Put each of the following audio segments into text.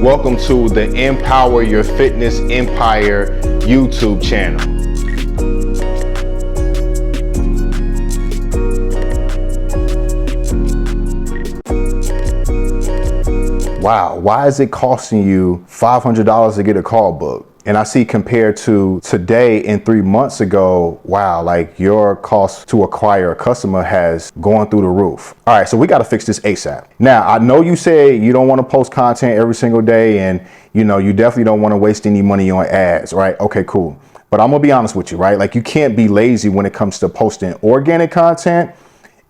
Welcome to the Empower Your Fitness Empire YouTube channel. Wow, why is it costing you $500 to get a call book? And I see compared to today and 3 months ago, wow, like your cost to acquire a customer has gone through the roof. All right, so we got to fix this ASAP. Now, I know you say you don't want to post content every single day, and you definitely don't want to waste any money on ads, right? Okay, cool. But I'm gonna be honest with you, right? Like, you can't be lazy when it comes to posting organic content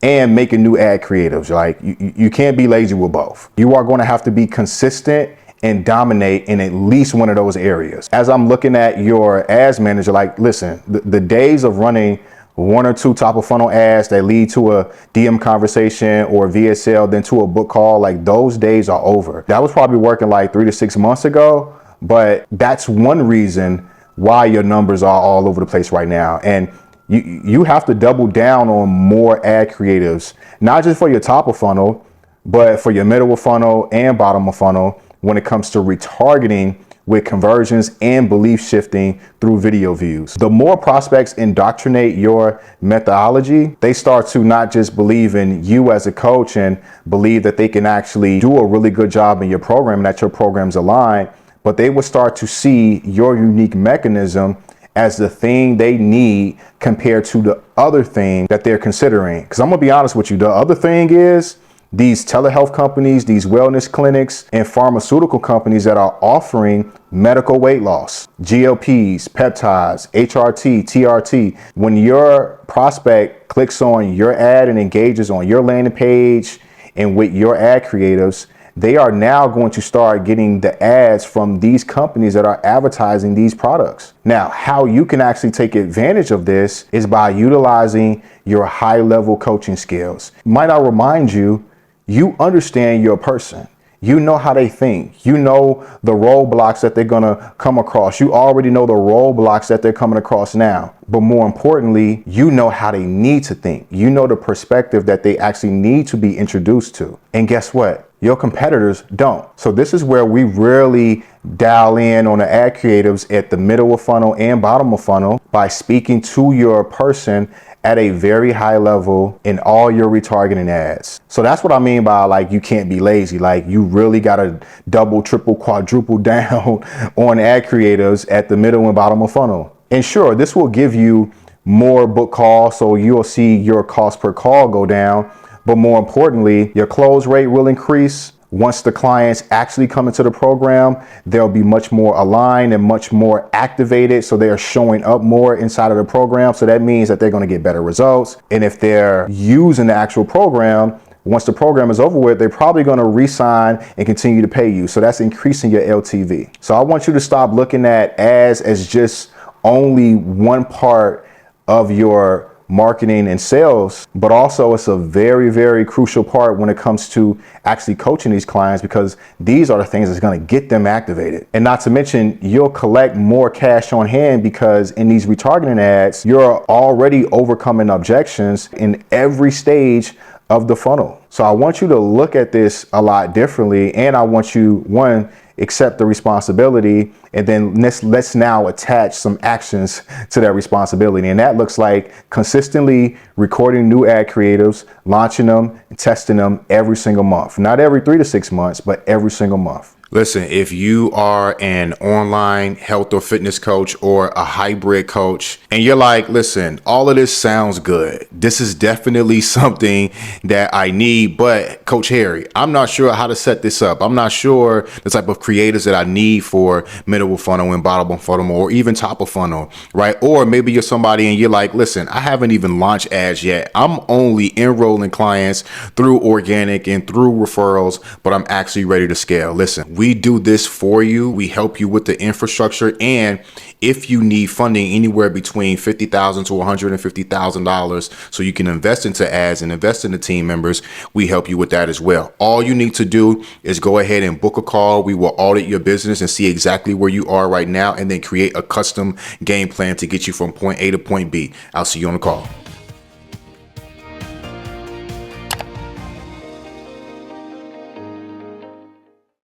and making new ad creatives. Like, you can't be lazy with both. You are going to have to be consistent and dominate in at least one of those areas. As I'm looking at your ads manager, like, listen, the days of running 1 or 2 top of funnel ads that lead to a DM conversation or VSL, then to a book call, like, those days are over. That was probably working like 3 to 6 months ago, but that's one reason why your numbers are all over the place right now. And you have to double down on more ad creatives, not just for your top of funnel, but for your middle of funnel and bottom of funnel when it comes to retargeting with conversions and belief shifting through video views. The more prospects indoctrinate your methodology, they start to not just believe in you as a coach and believe that they can actually do a really good job in your program and that your program's aligned, but they will start to see your unique mechanism as the thing they need compared to the other thing that they're considering. Because I'm gonna be honest with you, the other thing is these telehealth companies, these wellness clinics, and pharmaceutical companies that are offering medical weight loss, GLPs, peptides, HRT, TRT. When your prospect clicks on your ad and engages on your landing page and with your ad creatives, they are now going to start getting the ads from these companies that are advertising these products. Now, how you can actually take advantage of this is by utilizing your high-level coaching skills. Might I remind you, you understand your person. You know how they think. You know the roadblocks that they're gonna come across. You already know the roadblocks that they're coming across now. But more importantly, you know how they need to think. You know the perspective that they actually need to be introduced to. And guess what? Your competitors don't. So this is where we really dial in on the ad creatives at the middle of funnel and bottom of funnel by speaking to your person at a very high level in all your retargeting ads. So that's what I mean by, like, you can't be lazy. Like, you really gotta double, triple, quadruple down on ad creatives at the middle and bottom of funnel. And sure, this will give you more book calls, so you'll see your cost per call go down. But more importantly, your close rate will increase. Once the clients actually come into the program, they'll be much more aligned and much more activated. So they're showing up more inside of the program. So that means that they're going to get better results. And if they're using the actual program, once the program is over with, they're probably going to re-sign and continue to pay you. So that's increasing your LTV. So I want you to stop looking at ads as just only one part of your marketing and sales, but also it's a very, very crucial part when it comes to actually coaching these clients, because these are the things that's going to get them activated. And not to mention, you'll collect more cash on hand because in these retargeting ads, you're already overcoming objections in every stage of the funnel. So I want you to look at this a lot differently, and I want you, one, accept the responsibility, and then let's now attach some actions to that responsibility. And that looks like consistently recording new ad creatives, launching them, and testing them every single month. Not every 3 to 6 months, but every single month. Listen, if you are an online health or fitness coach or a hybrid coach and you're like, listen, all of this sounds good. This is definitely something that I need, but Coach Harry, I'm not sure how to set this up. I'm not sure the type of creators that I need for middle of funnel and bottom of funnel or even top of funnel, right? Or maybe you're somebody and you're like, listen, I haven't even launched ads yet. I'm only enrolling clients through organic and through referrals, but I'm actually ready to scale. Listen, we do this for you. We help you with the infrastructure. And if you need funding anywhere between $50,000 to $150,000 so you can invest into ads and invest in the team members, we help you with that as well. All you need to do is go ahead and book a call. We will audit your business and see exactly where you are right now and then create a custom game plan to get you from point A to point B. I'll see you on the call.